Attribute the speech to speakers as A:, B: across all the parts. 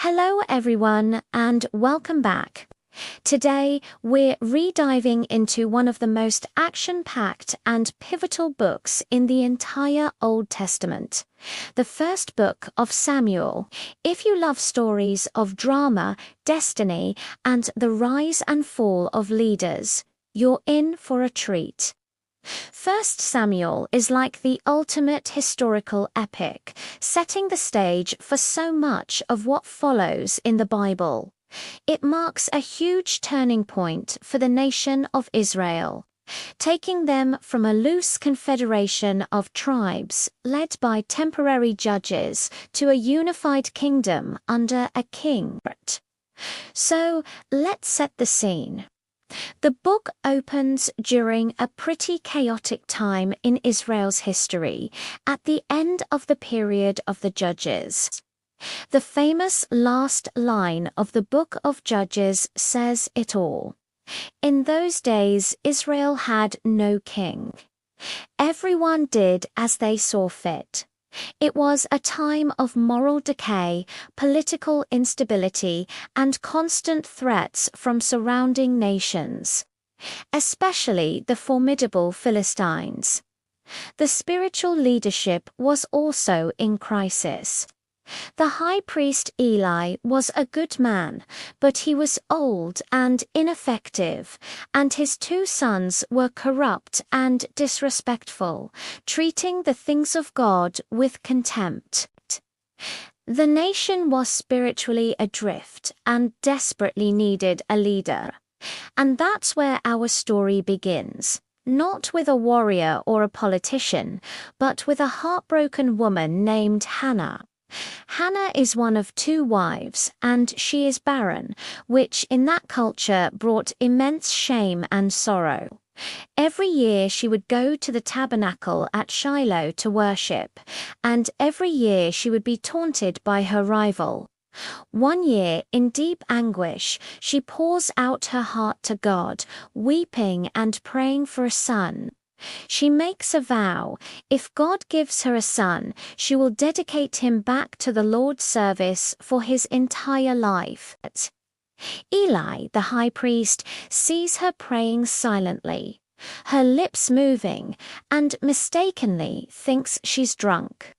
A: Hello everyone and welcome back. Today we're re-diving into one of the most action-packed and pivotal books in the entire Old Testament, the first book of Samuel. If you love stories of drama, destiny, and the rise and fall of leaders, you're in for a treat. First Samuel is like the ultimate historical epic, setting the stage for so much of what follows in the Bible. It marks a huge turning point for the nation of Israel, taking them from a loose confederation of tribes led by temporary judges to a unified kingdom under a king. So let's set the scene. The book opens during a pretty chaotic time in Israel's history, at the end of the period of the Judges. The famous last line of the book of Judges says it all. In those days, Israel had no king. Everyone did as they saw fit. It was a time of moral decay, political instability, and constant threats from surrounding nations, especially the formidable Philistines. The spiritual leadership was also in crisis. The high priest Eli was a good man, but he was old and ineffective, and his two sons were corrupt and disrespectful, treating the things of God with contempt. The nation was spiritually adrift and desperately needed a leader. And that's where our story begins. Not with a warrior or a politician, but with a heartbroken woman named Hannah. Hannah is one of two wives, and she is barren, which in that culture brought immense shame and sorrow. Every year she would go to the tabernacle at Shiloh to worship, and every year she would be taunted by her rival. One year, in deep anguish, she pours out her heart to God, weeping and praying for a son. She makes a vow: if God gives her a son, she will dedicate him back to the Lord's service for his entire life. Eli, the high priest, sees her praying silently, her lips moving, and mistakenly thinks she's drunk.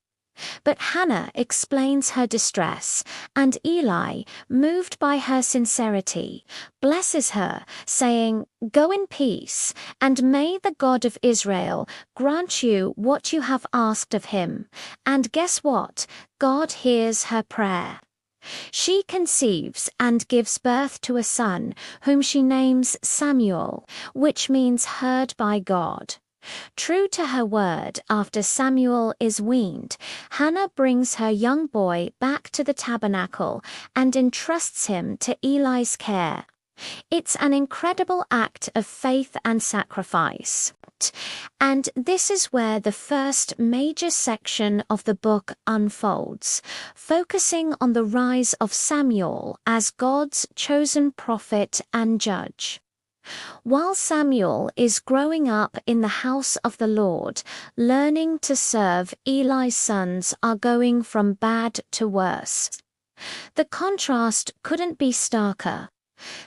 A: But Hannah explains her distress, and Eli, moved by her sincerity, blesses her, saying, "Go in peace, and may the God of Israel grant you what you have asked of him." And guess what? God hears her prayer. She conceives and gives birth to a son, whom she names Samuel, which means heard by God. True to her word, after Samuel is weaned, Hannah brings her young boy back to the tabernacle and entrusts him to Eli's care. It's an incredible act of faith and sacrifice. And this is where the first major section of the book unfolds, focusing on the rise of Samuel as God's chosen prophet and judge. While Samuel is growing up in the house of the Lord, learning to serve, Eli's sons are going from bad to worse. The contrast couldn't be starker.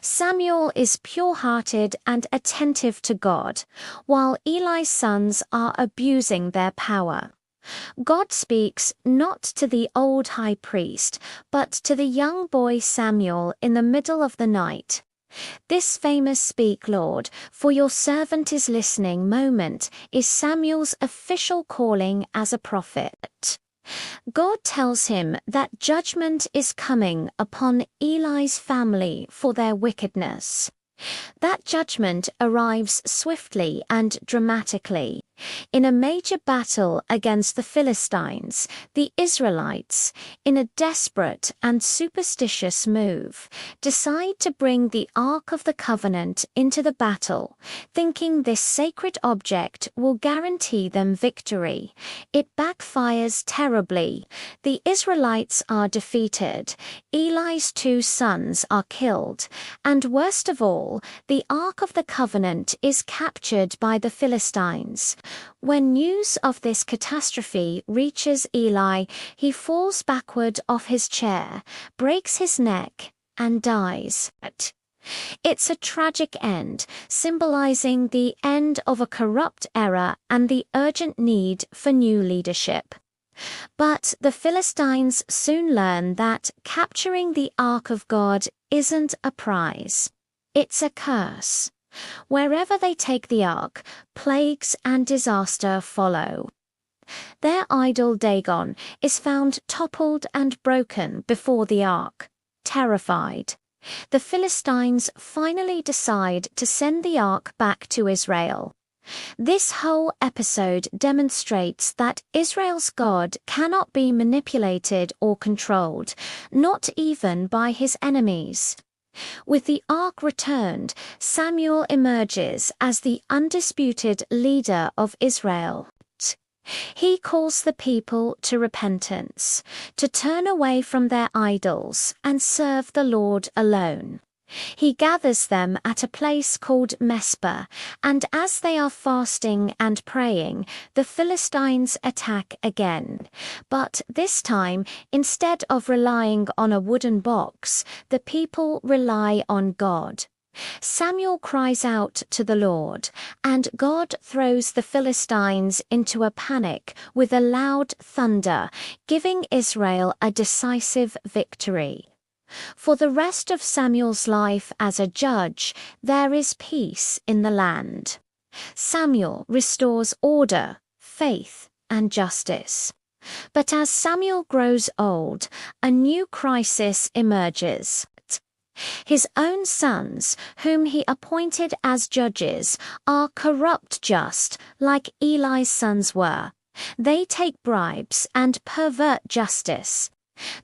A: Samuel is pure-hearted and attentive to God, while Eli's sons are abusing their power. God speaks not to the old high priest, but to the young boy Samuel in the middle of the night. This famous "Speak, Lord, for your servant is listening" moment is Samuel's official calling as a prophet. God tells him that judgment is coming upon Eli's family for their wickedness. That judgment arrives swiftly and dramatically. In a major battle against the Philistines, the Israelites, in a desperate and superstitious move, decide to bring the Ark of the Covenant into the battle, thinking this sacred object will guarantee them victory. It backfires terribly. The Israelites are defeated, Eli's two sons are killed, and worst of all, Saul, the Ark of the Covenant is captured by the Philistines. When news of this catastrophe reaches Eli, he falls backward off his chair, breaks his neck, and dies. It's a tragic end, symbolizing the end of a corrupt era and the urgent need for new leadership. But the Philistines soon learn that capturing the Ark of God isn't a prize. It's a curse. Wherever they take the Ark, plagues and disaster follow. Their idol Dagon is found toppled and broken before the Ark. Terrified, the Philistines finally decide to send the Ark back to Israel. This whole episode demonstrates that Israel's God cannot be manipulated or controlled, not even by his enemies. With the Ark returned, Samuel emerges as the undisputed leader of Israel. He calls the people to repentance, to turn away from their idols and serve the Lord alone. He gathers them at a place called Mespah, and as they are fasting and praying, the Philistines attack again. But this time, instead of relying on a wooden box, the people rely on God. Samuel cries out to the Lord, and God throws the Philistines into a panic with a loud thunder, giving Israel a decisive victory. For the rest of Samuel's life as a judge, there is peace in the land. Samuel restores order, faith, and justice. But as Samuel grows old, a new crisis emerges. His own sons, whom he appointed as judges, are corrupt just like Eli's sons were. They take bribes and pervert justice.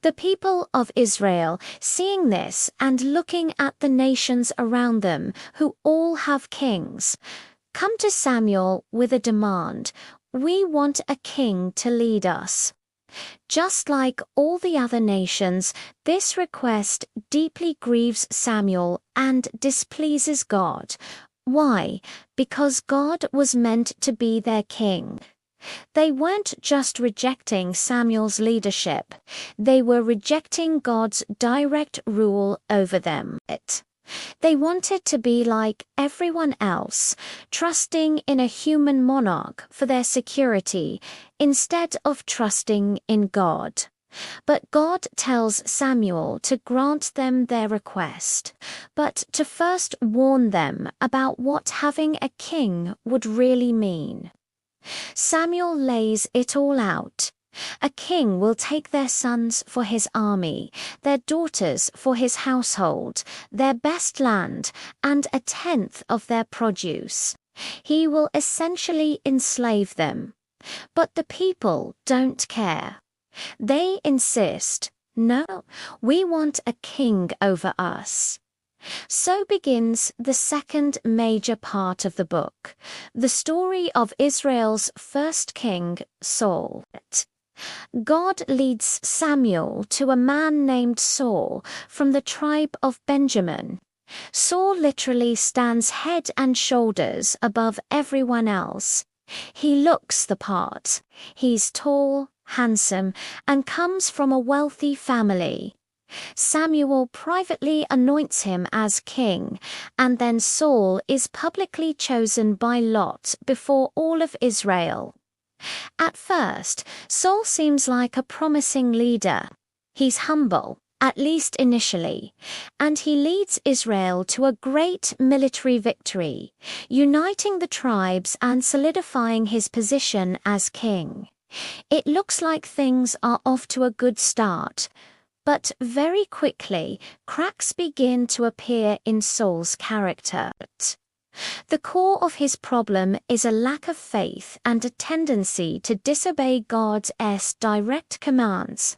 A: The people of Israel, seeing this and looking at the nations around them, who all have kings, come to Samuel with a demand: "We want a king to lead us." Just like all the other nations, this request deeply grieves Samuel and displeases God. Why? Because God was meant to be their king. They weren't just rejecting Samuel's leadership, they were rejecting God's direct rule over them. They wanted to be like everyone else, trusting in a human monarch for their security instead of trusting in God. But God tells Samuel to grant them their request, but to first warn them about what having a king would really mean. Samuel lays it all out. A king will take their sons for his army, their daughters for his household, their best land, and a tenth of their produce. He will essentially enslave them. But the people don't care. They insist, "No, we want a king over us." So begins the second major part of the book, the story of Israel's first king, Saul. God leads Samuel to a man named Saul from the tribe of Benjamin. Saul literally stands head and shoulders above everyone else. He looks the part. He's tall, handsome, and comes from a wealthy family. Samuel privately anoints him as king, and then Saul is publicly chosen by lot before all of Israel. At first, Saul seems like a promising leader. He's humble, at least initially, and he leads Israel to a great military victory, uniting the tribes and solidifying his position as king. It looks like things are off to a good start. But very quickly, cracks begin to appear in Saul's character. The core of his problem is a lack of faith and a tendency to disobey God's direct commands.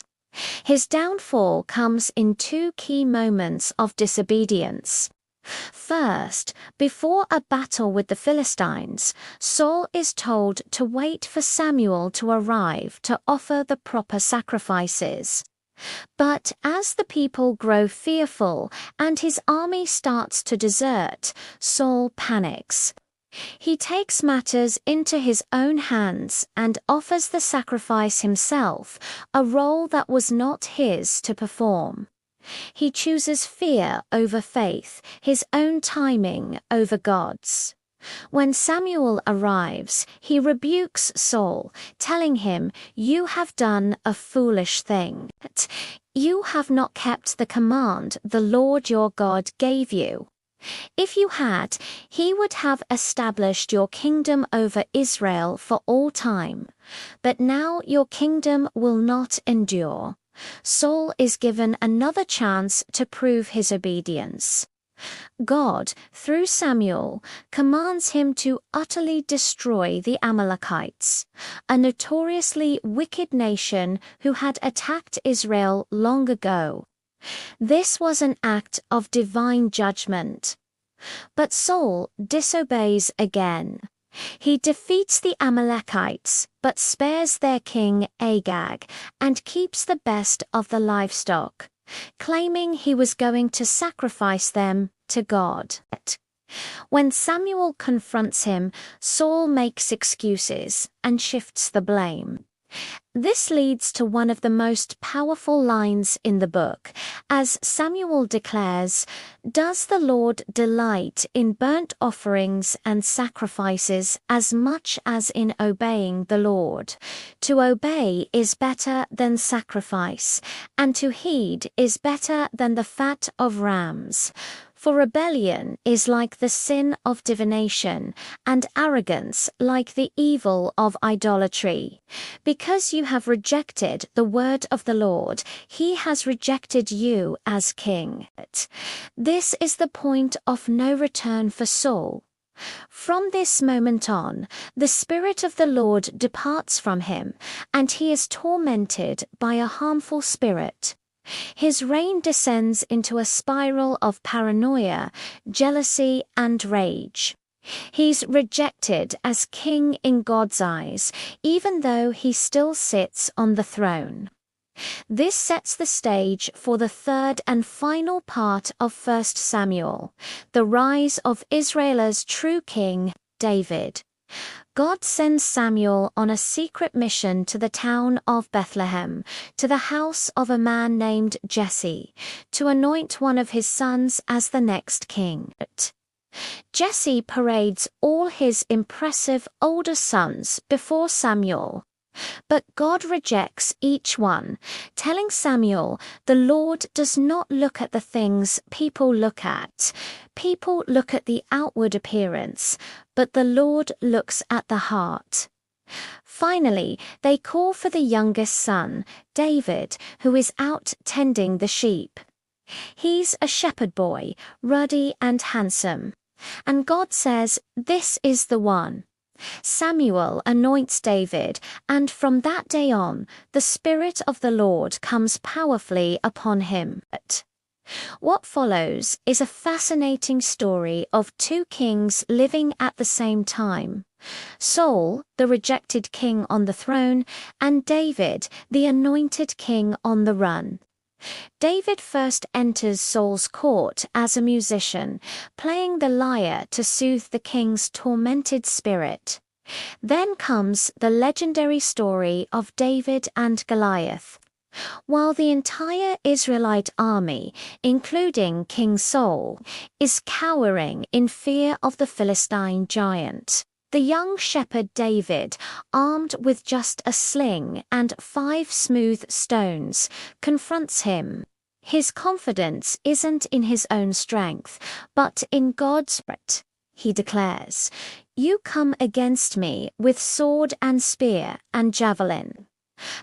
A: His downfall comes in two key moments of disobedience. First, before a battle with the Philistines, Saul is told to wait for Samuel to arrive to offer the proper sacrifices. But as the people grow fearful and his army starts to desert, Saul panics. He takes matters into his own hands and offers the sacrifice himself, a role that was not his to perform. He chooses fear over faith, his own timing over God's. When Samuel arrives, he rebukes Saul, telling him, "You have done a foolish thing. You have not kept the command the Lord your God gave you. If you had, he would have established your kingdom over Israel for all time. But now your kingdom will not endure." Saul is given another chance to prove his obedience. God, through Samuel, commands him to utterly destroy the Amalekites, a notoriously wicked nation who had attacked Israel long ago. This was an act of divine judgment. But Saul disobeys again. He defeats the Amalekites, but spares their king Agag, and keeps the best of the livestock, claiming he was going to sacrifice them to God. When Samuel confronts him, Saul makes excuses and shifts the blame. This leads to one of the most powerful lines in the book, as Samuel declares, "Does the Lord delight in burnt offerings and sacrifices as much as in obeying the Lord? To obey is better than sacrifice, and to heed is better than the fat of rams. For rebellion is like the sin of divination, and arrogance like the evil of idolatry. Because you have rejected the word of the Lord, he has rejected you as king." This is the point of no return for Saul. From this moment on, the Spirit of the Lord departs from him, and he is tormented by a harmful spirit. His reign descends into a spiral of paranoia, jealousy, and rage. He's rejected as king in God's eyes, even though he still sits on the throne. This sets the stage for the third and final part of 1 Samuel, the rise of Israel's true king, David. God sends Samuel on a secret mission to the town of Bethlehem, to the house of a man named Jesse, to anoint one of his sons as the next king. Jesse parades all his impressive older sons before Samuel. But God rejects each one, telling Samuel, "The Lord does not look at the things people look at. People look at the outward appearance, but the Lord looks at the heart." Finally, they call for the youngest son, David, who is out tending the sheep. He's a shepherd boy, ruddy and handsome. And God says, "This is the one." Samuel anoints David, and from that day on, the Spirit of the Lord comes powerfully upon him. What follows is a fascinating story of two kings living at the same time. Saul, the rejected king on the throne, and David, the anointed king on the run. David first enters Saul's court as a musician, playing the lyre to soothe the king's tormented spirit. Then comes the legendary story of David and Goliath. While the entire Israelite army, including King Saul, is cowering in fear of the Philistine giant, the young shepherd David, armed with just a sling and 5 smooth stones, confronts him. His confidence isn't in his own strength, but in God's Spirit. He declares, "You come against me with sword and spear and javelin.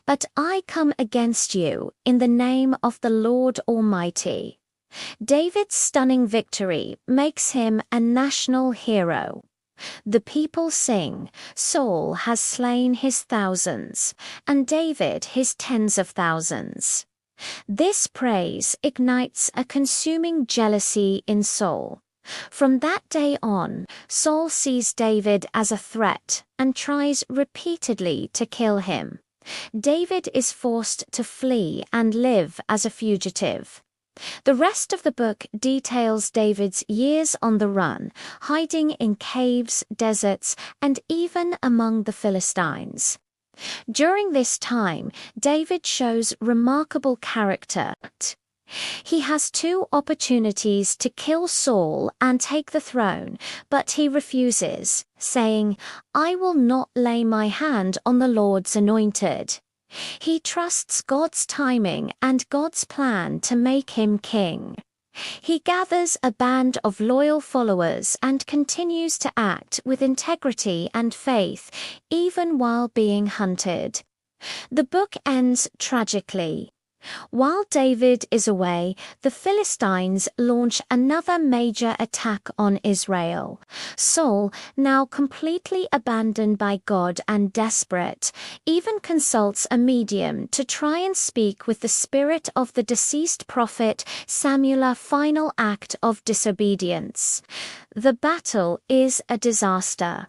A: But I come against you in the name of the Lord Almighty." David's stunning victory makes him a national hero. The people sing, "Saul has slain his thousands, and David his tens of thousands." This praise ignites a consuming jealousy in Saul. From that day on, Saul sees David as a threat and tries repeatedly to kill him. David is forced to flee and live as a fugitive. The rest of the book details David's years on the run, hiding in caves, deserts, and even among the Philistines. During this time, David shows remarkable character. He has two opportunities to kill Saul and take the throne, but he refuses, saying, "I will not lay my hand on the Lord's anointed." He trusts God's timing and God's plan to make him king. He gathers a band of loyal followers and continues to act with integrity and faith, even while being hunted. The book ends tragically. While David is away, the Philistines launch another major attack on Israel. Saul, now completely abandoned by God and desperate, even consults a medium to try and speak with the spirit of the deceased prophet Samuel's final act of disobedience. The battle is a disaster.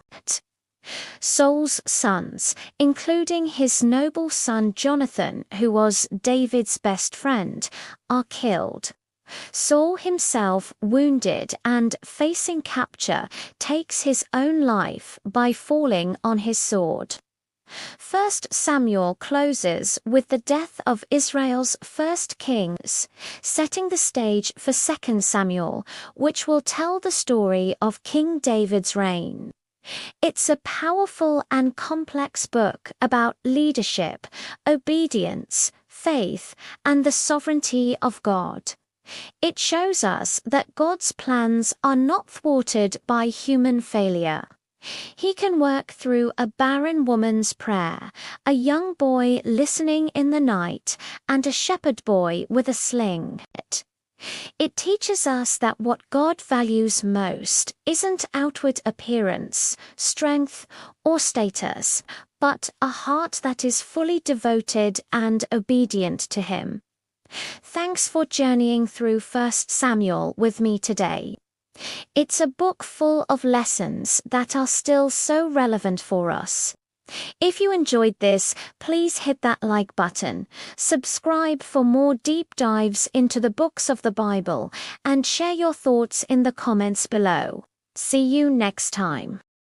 A: Saul's sons, including his noble son Jonathan, who was David's best friend, are killed. Saul himself, wounded and facing capture, takes his own life by falling on his sword. 1 Samuel closes with the death of Israel's first kings, setting the stage for 2 Samuel, which will tell the story of King David's reign. It's a powerful and complex book about leadership, obedience, faith, and the sovereignty of God. It shows us that God's plans are not thwarted by human failure. He can work through a barren woman's prayer, a young boy listening in the night, and a shepherd boy with a sling. It teaches us that what God values most isn't outward appearance, strength, or status, but a heart that is fully devoted and obedient to Him. Thanks for journeying through 1 Samuel with me today. It's a book full of lessons that are still so relevant for us. If you enjoyed this, please hit that like button, subscribe for more deep dives into the books of the Bible, and share your thoughts in the comments below. See you next time.